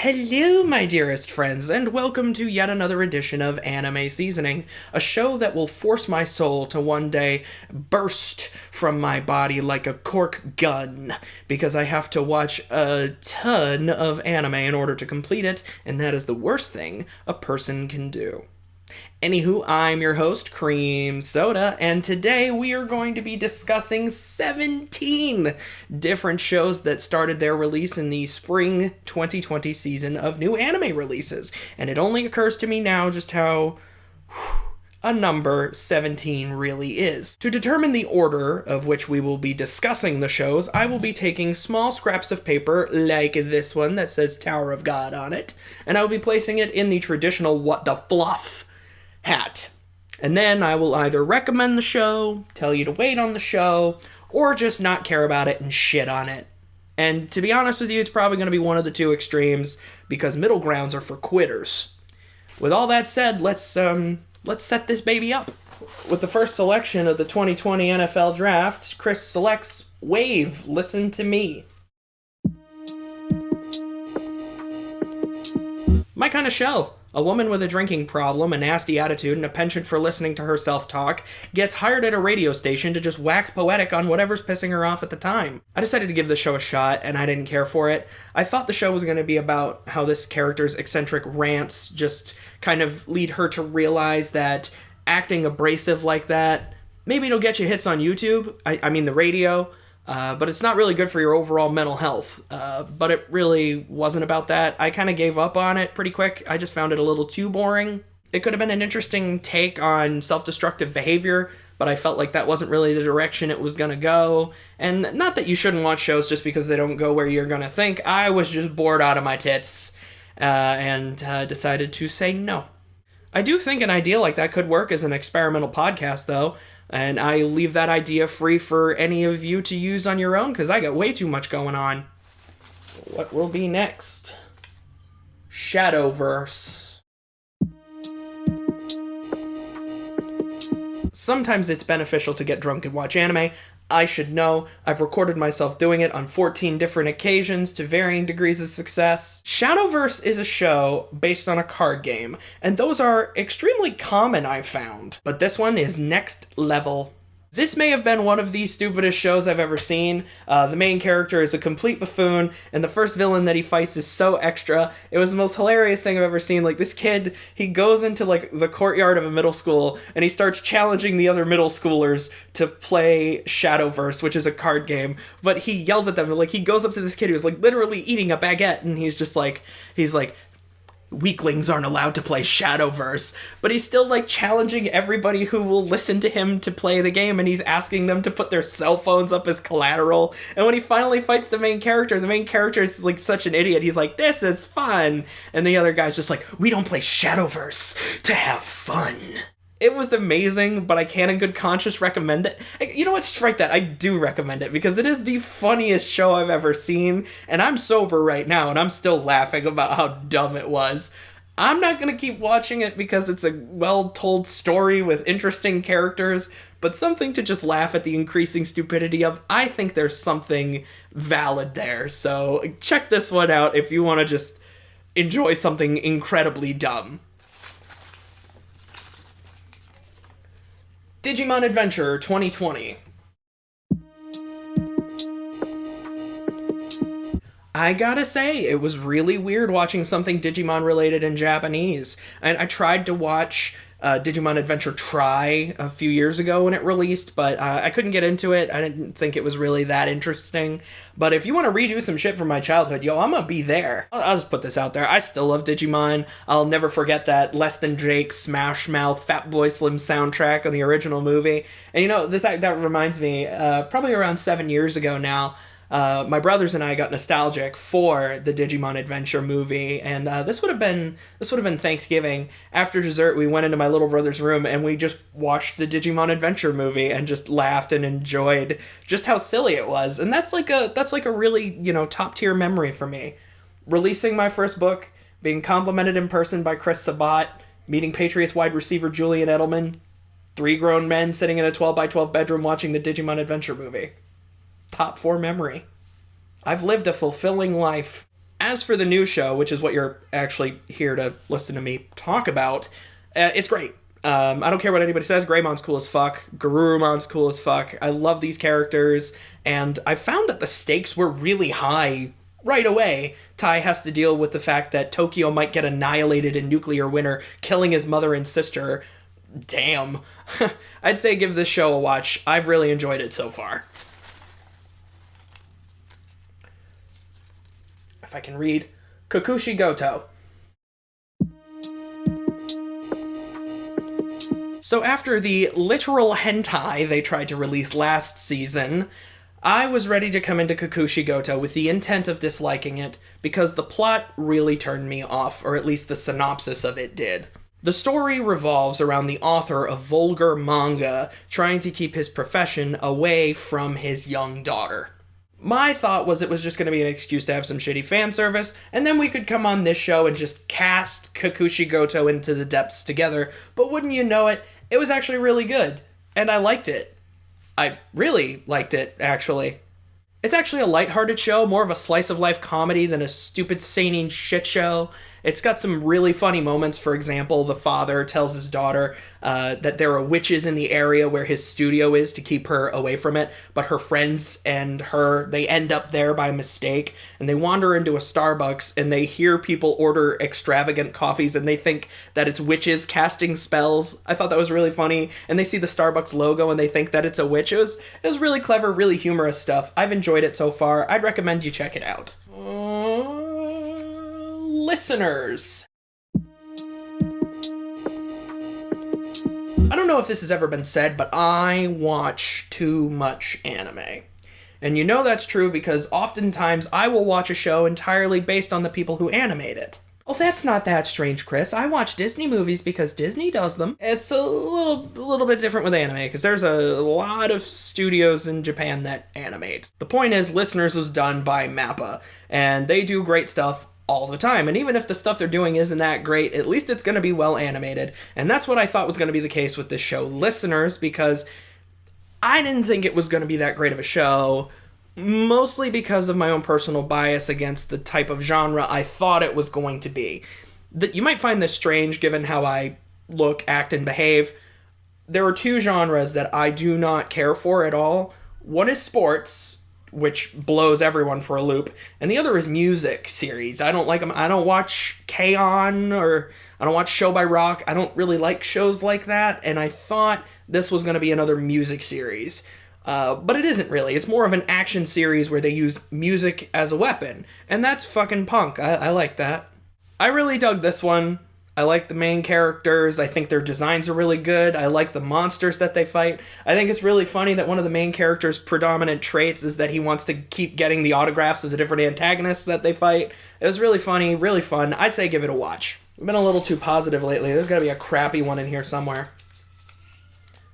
Hello, my dearest friends, and welcome to yet another edition of Anime Seasoning, a show that will force my soul to one day burst from my body like a cork gun, because I have to watch a ton of anime in order to complete it, and that is the worst thing a person can do. Anywho, I'm your host, Cream Soda, and today we are going to be discussing 17 different shows that started their release in the spring 2020 season of new anime releases. And it only occurs to me now just how a number 17 really is. To determine the order of which we will be discussing the shows, I will be taking small scraps of paper like this one that says Tower of God on it, and I will be placing it in the traditional what the fluff hat. And then I will either recommend the show, tell you to wait on the show, or just not care about it and shit on it. And to be honest with you, it's probably going to be one of the two extremes, because middle grounds are for quitters. With all that said, let's set this baby up. With the first selection of the 2020 NFL Draft, Chris selects Wave, Listen to Me. My kind of show. A woman with a drinking problem, a nasty attitude, and a penchant for listening to herself talk gets hired at a radio station to just wax poetic on whatever's pissing her off at the time. I decided to give the show a shot, and I didn't care for it. I thought the show was going to be about how this character's eccentric rants just kind of lead her to realize that acting abrasive like that, maybe it'll get you hits on YouTube, I mean the radio, but it's not really good for your overall mental health. But it really wasn't about that. I kind of gave up on it pretty quick. I just found it a little too boring. It could have been an interesting take on self-destructive behavior, but I felt like that wasn't really the direction it was going to go. And not that you shouldn't watch shows just because they don't go where you're going to think. I was just bored out of my tits and decided to say no. I do think an idea like that could work as an experimental podcast, though. And I leave that idea free for any of you to use on your own, because I got way too much going on. What will be next? SHADOWVERSE. Sometimes it's beneficial to get drunk and watch anime. I should know. I've recorded myself doing it on 14 different occasions to varying degrees of success. SHADOWVERSE is a show based on a card game, and those are extremely common, I've found. But this one is next level. This may have been one of the stupidest shows I've ever seen. The main character is a complete buffoon, and the first villain that he fights is so extra. It was the most hilarious thing I've ever seen. Like, this kid, he goes into, like, the courtyard of a middle school, and he starts challenging the other middle schoolers to play SHADOWVERSE, which is a card game. But he yells at them, and, like, he goes up to this kid who's, like, literally eating a baguette, and he's like, weaklings aren't allowed to play SHADOWVERSE, but he's still, like, challenging everybody who will listen to him to play the game, and he's asking them to put their cell phones up as collateral. And when he finally fights the main character is, like, such an idiot. He's like, this is fun! And the other guy's just like, we don't play SHADOWVERSE to have fun. It was amazing, but I can't in good conscience recommend it. You know what? Strike that. I do recommend it, because it is the funniest show I've ever seen, and I'm sober right now, and I'm still laughing about how dumb it was. I'm not going to keep watching it because it's a well-told story with interesting characters, but something to just laugh at the increasing stupidity of. I think there's something valid there, so check this one out if you want to just enjoy something incredibly dumb. Digimon Adventure 2020. I gotta say, it was really weird watching something Digimon related in Japanese. And I tried to watch Digimon Adventure Try a few years ago when it released, but I couldn't get into it. I didn't think it was really that interesting. But if you want to redo some shit from my childhood, yo, I'm gonna be there. I'll just put this out there. I still love Digimon. I'll never forget that Less Than Jake, Smash Mouth, Fatboy Slim soundtrack on the original movie. And you know, that reminds me, probably around 7 years ago now, my brothers and I got nostalgic for the Digimon Adventure movie, and this would have been Thanksgiving. After dessert, we went into my little brother's room and we just watched the Digimon Adventure movie and just laughed and enjoyed just how silly it was. And that's like a really, you know, top tier memory for me. Releasing my first book, being complimented in person by Chris Sabat, meeting Patriots wide receiver Julian Edelman, 3 grown men sitting in a 12x12 bedroom watching the Digimon Adventure movie. Top 4 memory. I've lived a fulfilling life. As for the new show, which is what you're actually here to listen to me talk about, it's great. I don't care what anybody says. Greymon's cool as fuck. Garurumon's cool as fuck. I love these characters, and I found that the stakes were really high right away. Tai has to deal with the fact that Tokyo might get annihilated in nuclear winter, killing his mother and sister. Damn. I'd say give this show a watch. I've really enjoyed it so far. If I can read. Kakushigoto. So after the literal hentai they tried to release last season, I was ready to come into Kakushigoto with the intent of disliking it, because the plot really turned me off, or at least the synopsis of it did. The story revolves around the author of vulgar manga trying to keep his profession away from his young daughter. My thought was it was just going to be an excuse to have some shitty fan service, and then we could come on this show and just cast Kakushigoto into the depths together, but wouldn't you know it, it was actually really good, and I liked it. I really liked it, actually. It's actually a lighthearted show, more of a slice-of-life comedy than a stupid seinen shit show. It's got some really funny moments. For example, the father tells his daughter that there are witches in the area where his studio is to keep her away from it, but her friends and her, they end up there by mistake, and they wander into a Starbucks, and they hear people order extravagant coffees, and they think that it's witches casting spells. I thought that was really funny, and they see the Starbucks logo, and they think that it's a witch. It was really clever, really humorous stuff. I've enjoyed it so far. I'd recommend you check it out. Listeners. I don't know if this has ever been said, but I watch too much anime. And you know that's true because oftentimes I will watch a show entirely based on the people who animate it. Oh, that's not that strange, Chris. I watch Disney movies because Disney does them. It's a little bit different with anime, because there's a lot of studios in Japan that animate. The point is, Listeners was done by MAPPA, and they do great stuff all the time. And even if the stuff they're doing isn't that great, at least it's going to be well animated. And that's what I thought was going to be the case with this show, Listeners, because I didn't think it was going to be that great of a show, mostly because of my own personal bias against the type of genre I thought it was going to be. You might find this strange given how I look, act, and behave. There are two genres that I do not care for at all. One is sports, which blows everyone for a loop, and the other is music series. I don't like them. I don't watch K-On! Or I don't watch Show by Rock. I don't really like shows like that, and I thought this was going to be another music series. But it isn't really. It's more of an action series where they use music as a weapon, and that's fucking punk. I like that. I really dug this one. I like the main characters. I think their designs are really good. I like the monsters that they fight. I think it's really funny that one of the main characters' predominant traits is that he wants to keep getting the autographs of the different antagonists that they fight. It was really funny, really fun. I'd say give it a watch. I've been a little too positive lately. There's gotta be a crappy one in here somewhere.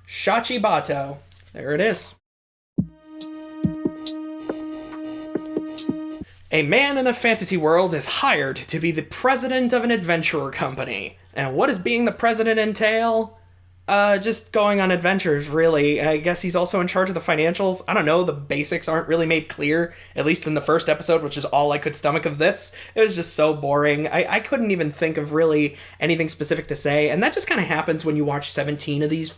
Shachibato. There it is. A man in a fantasy world is hired to be the president of an adventurer company. And what does being the president entail? Just going on adventures, really. I guess he's also in charge of the financials. I don't know, the basics aren't really made clear, at least in the first episode, which is all I could stomach of this. It was just so boring. I couldn't even think of really anything specific to say, and that just kind of happens when you watch 17 of these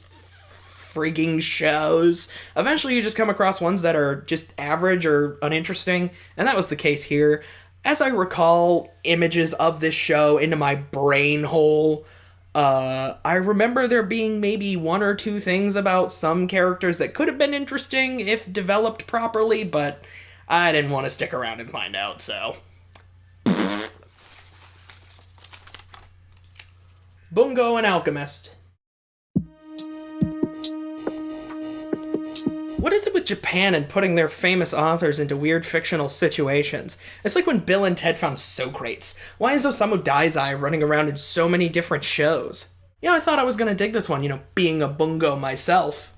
frigging shows. Eventually you just come across ones that are just average or uninteresting, and that was the case here. As I recall images of this show into my brain hole, I remember there being maybe one or two things about some characters that could have been interesting if developed properly, but I didn't want to stick around and find out, so. Bungo and Alchemist. What is it with Japan and putting their famous authors into weird fictional situations? It's like when Bill and Ted found Socrates. Why is Osamu Dazai running around in so many different shows? I thought I was gonna dig this one, being a bungo myself.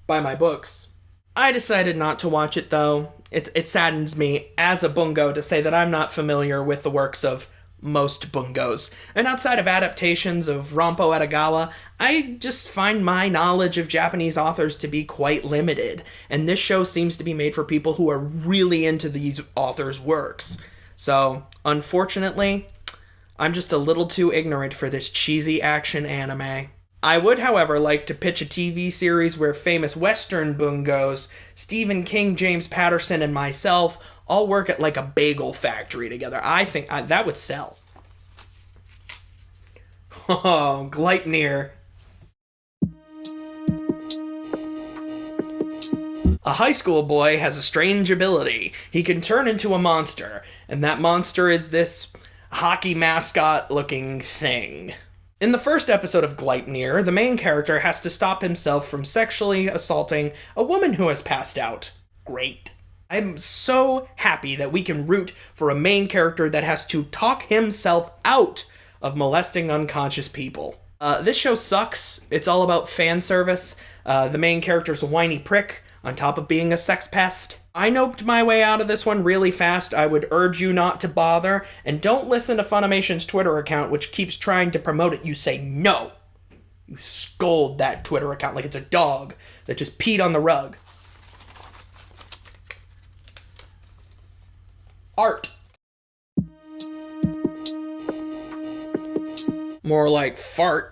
Buy my books. I decided not to watch it, though. It saddens me, as a bungo, to say that I'm not familiar with the works of most bungos. And outside of adaptations of Rampo Edogawa, I just find my knowledge of Japanese authors to be quite limited, and this show seems to be made for people who are really into these authors' works. So, unfortunately, I'm just a little too ignorant for this cheesy action anime. I would, however, like to pitch a TV series where famous Western bungos, Stephen King, James Patterson, and myself all work at like a bagel factory together. I think that would sell. Oh, Gleipnir. A high school boy has a strange ability. He can turn into a monster, and that monster is this hockey mascot-looking thing. In the first episode of Gleipnir, the main character has to stop himself from sexually assaulting a woman who has passed out. Great. I'm so happy that we can root for a main character that has to talk himself out of molesting unconscious people. This show sucks. It's all about fan service. The main character's a whiny prick, on top of being a sex pest. I noped my way out of this one really fast. I would urge you not to bother, and don't listen to Funimation's Twitter account, which keeps trying to promote it. You say no. You scold that Twitter account like it's a dog that just peed on the rug. Art. More like fart.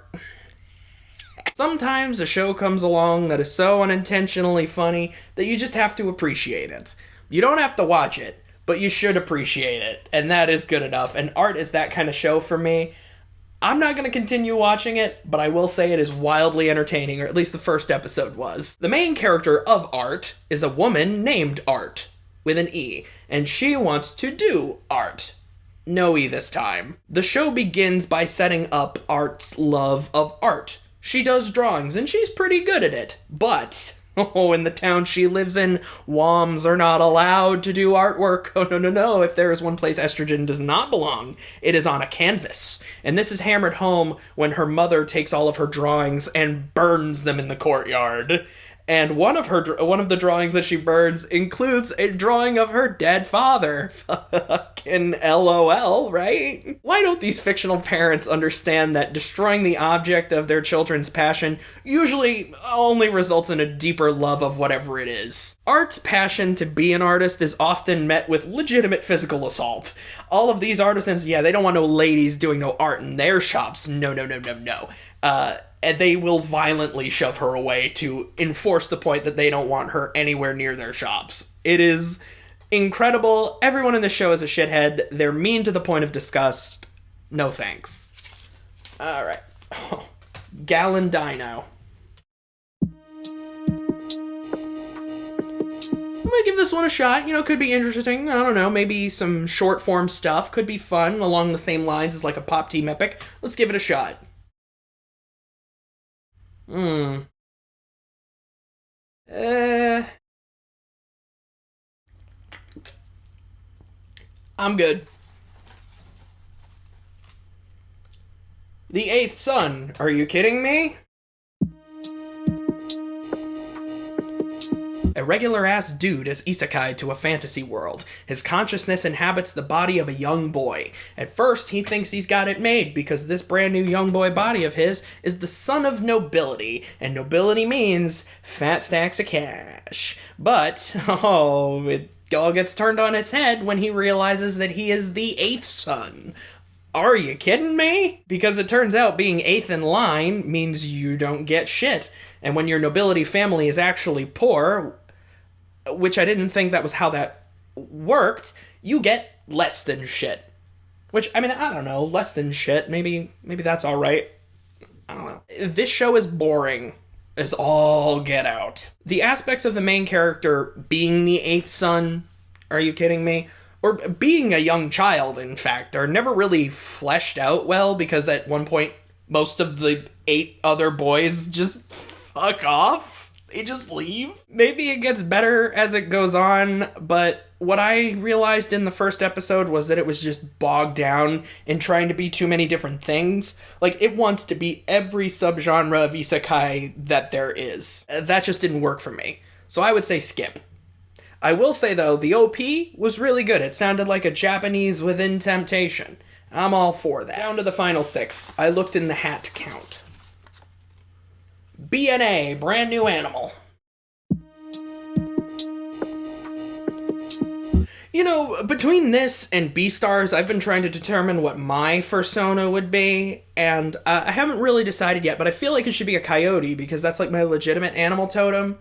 Sometimes a show comes along that is so unintentionally funny that you just have to appreciate it. You don't have to watch it, but you should appreciate it, and that is good enough. And Art is that kind of show for me. I'm not going to continue watching it, but I will say it is wildly entertaining, or at least the first episode was. The main character of Art is a woman named Art, with an E, and she wants to do art. No E this time. The show begins by setting up Art's love of art. She does drawings, and she's pretty good at it. But, in the town she lives in, WOMs are not allowed to do artwork. Oh, no. If there is one place estrogen does not belong, it is on a canvas. And this is hammered home when her mother takes all of her drawings and burns them in the courtyard. And one of the drawings that she burns includes a drawing of her dead father. Fucking LOL, right? Why don't these fictional parents understand that destroying the object of their children's passion usually only results in a deeper love of whatever it is? Art's passion to be an artist is often met with legitimate physical assault. All of these artisans, they don't want no ladies doing no art in their shops. No. And they will violently shove her away to enforce the point that they don't want her anywhere near their shops. It is incredible. Everyone in the show is a shithead. They're mean to the point of disgust. No thanks. Alright. Gallon Dino. I'm gonna give this one a shot. Could be interesting. I don't know, maybe some short form stuff. Could be fun along the same lines as like a Pop Team Epic. Let's give it a shot. I'm good. The Eighth Son. Are you kidding me? A regular-ass dude is isekai to a fantasy world. His consciousness inhabits the body of a young boy. At first, he thinks he's got it made because this brand new young boy body of his is the son of nobility, and nobility means fat stacks of cash. But, it all gets turned on its head when he realizes that he is the eighth son. Are you kidding me? Because it turns out being eighth in line means you don't get shit. And when your nobility family is actually poor, which I didn't think that was how that worked, you get less than shit. Which, I don't know, less than shit. Maybe that's alright. I don't know. This show is boring as all get out. The aspects of the main character being the eighth son, are you kidding me? Or being a young child, in fact, are never really fleshed out well, because at one point, most of the 8 other boys just fuck off. They just leave. Maybe it gets better as it goes on, but what I realized in the first episode was that it was just bogged down in trying to be too many different things. Like, it wants to be every subgenre of isekai that there is. That just didn't work for me. So I would say skip. I will say, though, the OP was really good. It sounded like a Japanese Within Temptation. I'm all for that. Down to the final 6. I looked in the hat count. BNA, Brand New Animal. You know, between this and Beastars, I've been trying to determine what my fursona would be, and I haven't really decided yet, but I feel like it should be a coyote, because that's like my legitimate animal totem.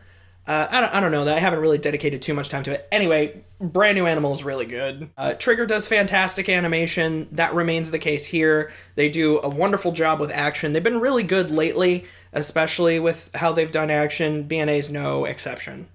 I don't know, that I haven't really dedicated too much time to it. Anyway, brand new animal is really good. Trigger does fantastic animation. That remains the case here. They do a wonderful job with action. They've been really good lately, especially with how they've done action. BNA's no exception.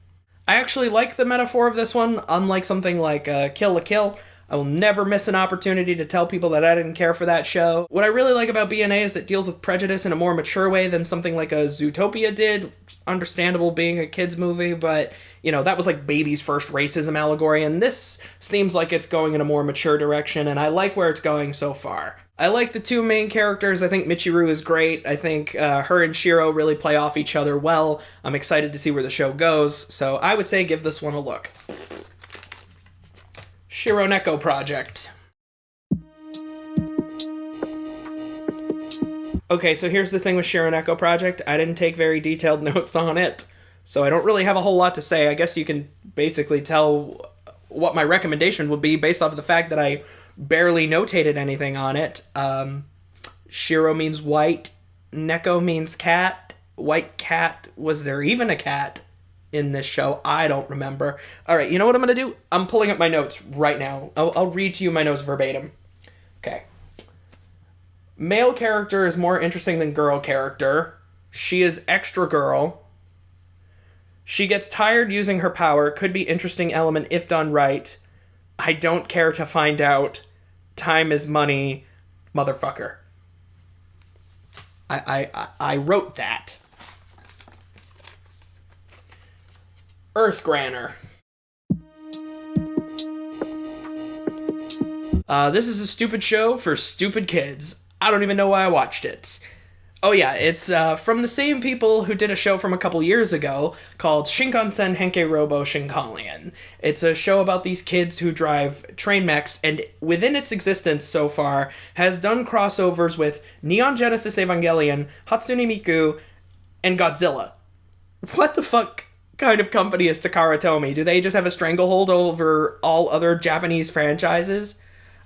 I actually like the metaphor of this one, unlike something like Kill la Kill. I will never miss an opportunity to tell people that I didn't care for that show. What I really like about BNA is it deals with prejudice in a more mature way than something like a Zootopia did. Understandable being a kid's movie, but, you know, that was like Baby's first racism allegory, and this seems like it's going in a more mature direction, and I like where it's going so far. I like the two main characters. I think Michiru is great. I think her and Shiro really play off each other well. I'm excited to see where the show goes, so I would say give this one a look. Shironeko Project. Okay, so here's the thing with Shironeko Project. I didn't take very detailed notes on it, so I don't really have a whole lot to say. I guess you can basically tell what my recommendation would be based off of the fact that I barely notated anything on it. Shiro means white. Neko means cat. White cat. Was there even a cat in this show? I don't remember. Alright, you know what I'm going to do? I'm pulling up my notes right now. I'll read to you my notes verbatim. Okay. Male character is more interesting than girl character. She is extra girl. She gets tired using her power. Could be interesting element if done right. I don't care to find out. Time is money, motherfucker. I wrote that. Earth Granner. This is a stupid show for stupid kids. I don't even know why I watched it. Oh yeah, it's from the same people who did a show from a couple years ago called Shinkansen Henkei Robo Shinkansen. It's a show about these kids who drive train mechs, and within its existence so far has done crossovers with Neon Genesis Evangelion, Hatsune Miku, and Godzilla. What the fuck kind of company is Takara Tomy? Do they just have a stranglehold over all other Japanese franchises?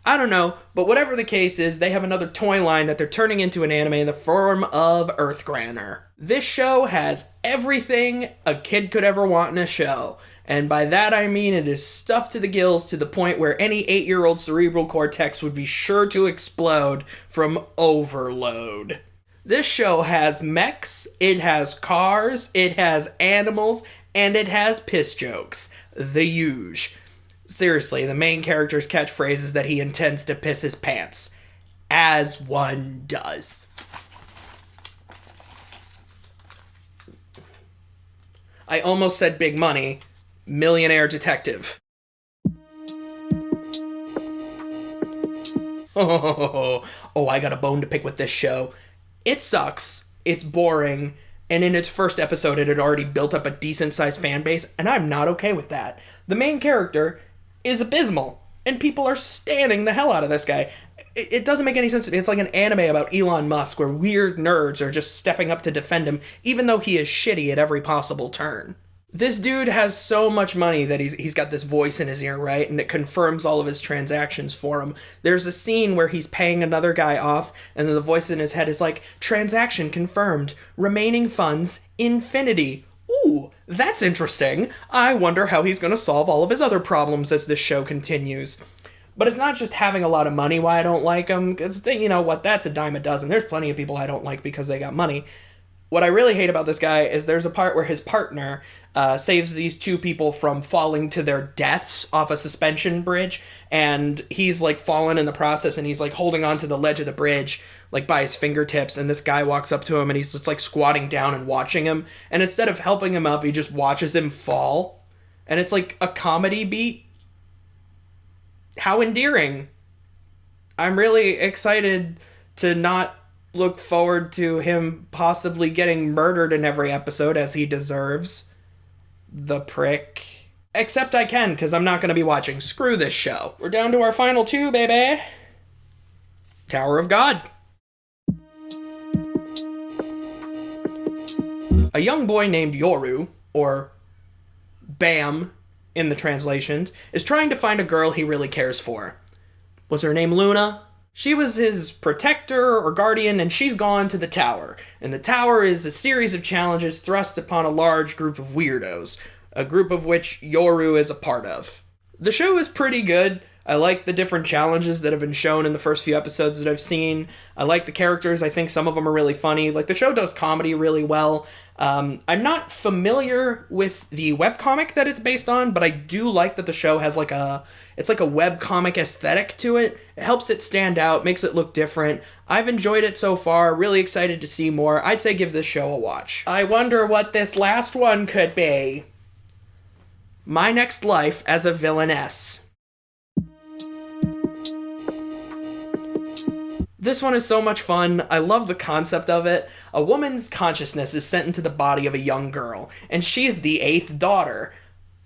I don't know, but whatever the case is, they have another toy line that they're turning into an anime in the form of Earth Granner. This show has everything a kid could ever want in a show, and by that I mean it is stuffed to the gills to the point where any 8-year-old cerebral cortex would be sure to explode from overload. This show has mechs, it has cars, it has animals, and it has piss jokes. The huge. Seriously, the main character's catchphrase is that he intends to piss his pants. As one does. I almost said big money. Millionaire detective. Oh, I got a bone to pick with this show. It sucks, it's boring, and in its first episode it had already built up a decent-sized fan base, and I'm not okay with that. The main character is abysmal, and people are standing the hell out of this guy. It doesn't make any sense to me. It's like an anime about Elon Musk where weird nerds are just stepping up to defend him, even though he is shitty at every possible turn. This dude has so much money that he's got this voice in his ear, right? And it confirms all of his transactions for him. There's a scene where he's paying another guy off, and then the voice in his head is like, transaction confirmed, remaining funds, infinity. Ooh, that's interesting. I wonder how he's going to solve all of his other problems as this show continues. But it's not just having a lot of money why I don't like him, because, you know what, that's a dime a dozen. There's plenty of people I don't like because they got money. What I really hate about this guy is there's a part where his partner saves these two people from falling to their deaths off a suspension bridge, and he's like fallen in the process, and he's like holding on to the ledge of the bridge like by his fingertips, and this guy walks up to him and he's just like squatting down and watching him, and instead of helping him up he just watches him fall, and it's like a comedy beat. How endearing. I'm really excited to not look forward to him possibly getting murdered in every episode as he deserves. The prick. Except I can, because I'm not going to be watching. Screw this show. We're down to our final two, baby. Tower of God. A young boy named Yoru, or Bam, in the translations, is trying to find a girl he really cares for. Was her name Luna? She was his protector or guardian, and she's gone to the tower. And the tower is a series of challenges thrust upon a large group of weirdos, a group of which Yoru is a part of. The show is pretty good. I like the different challenges that have been shown in the first few episodes that I've seen. I like the characters. I think some of them are really funny. Like, the show does comedy really well. I'm not familiar with the webcomic that it's based on, but I do like that the show has it's like a webcomic aesthetic to it. It helps it stand out, makes it look different. I've enjoyed it so far, really excited to see more. I'd say give this show a watch. I wonder what this last one could be. My Next Life as a Villainess. This one is so much fun. I love the concept of it. A woman's consciousness is sent into the body of a young girl, and she's the 8th daughter.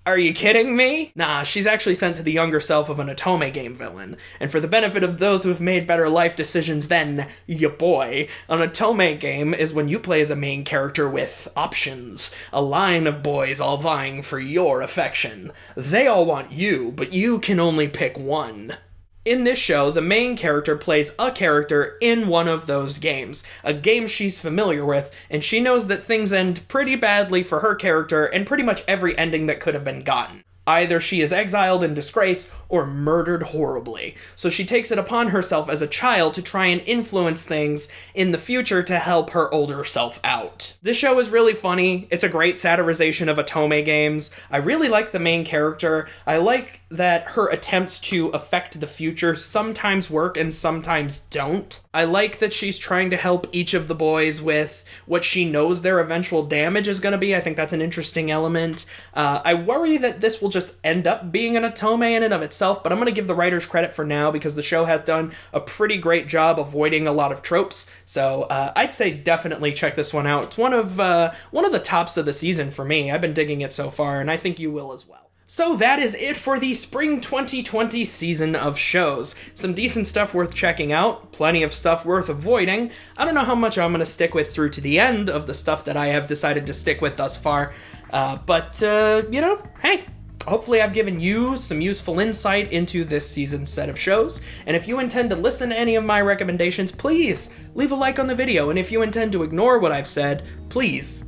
Are you kidding me? Nah, she's actually sent to the younger self of an Otome game villain. And for the benefit of those who have made better life decisions than ya boy, an Otome game is when you play as a main character with options. A line of boys all vying for your affection. They all want you, but you can only pick one. In this show, the main character plays a character in one of those games, a game she's familiar with, and she knows that things end pretty badly for her character and pretty much every ending that could have been gotten. Either she is exiled in disgrace or murdered horribly, so she takes it upon herself as a child to try and influence things in the future to help her older self out. This show is really funny. It's a great satirization of Otome games. I really like the main character. I like that her attempts to affect the future sometimes work and sometimes don't. I like that she's trying to help each of the boys with what she knows their eventual damage is going to be. I think that's an interesting element. I worry that this will just end up being an Otome in and of itself, but I'm going to give the writers credit for now because the show has done a pretty great job avoiding a lot of tropes. So I'd say definitely check this one out. It's one of the tops of the season for me. I've been digging it so far, and I think you will as well. So that is it for the Spring 2020 season of shows. Some decent stuff worth checking out, plenty of stuff worth avoiding. I don't know how much I'm going to stick with through to the end of the stuff that I have decided to stick with thus far, but hey, hopefully I've given you some useful insight into this season's set of shows, and if you intend to listen to any of my recommendations, please leave a like on the video, and if you intend to ignore what I've said, please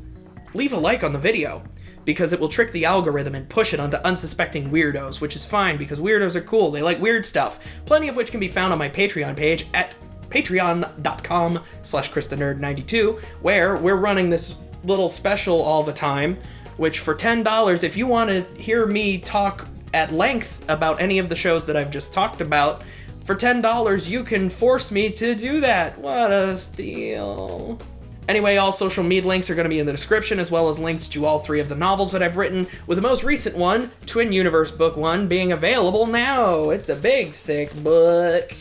leave a like on the video, because it will trick the algorithm and push it onto unsuspecting weirdos, which is fine, because weirdos are cool, they like weird stuff, plenty of which can be found on my Patreon page at patreon.com/ChrisTheNerd92, where we're running this little special all the time, which for $10, if you want to hear me talk at length about any of the shows that I've just talked about, for $10 you can force me to do that. What a steal. Anyway, all social media links are going to be in the description, as well as links to all 3 of the novels that I've written, with the most recent one, Twin Universe Book 1, being available now. It's a big, thick book.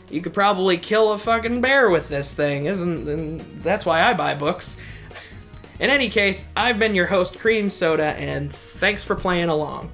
You could probably kill a fucking bear with this thing, and that's why I buy books. In any case, I've been your host, Cream Soda, and thanks for playing along.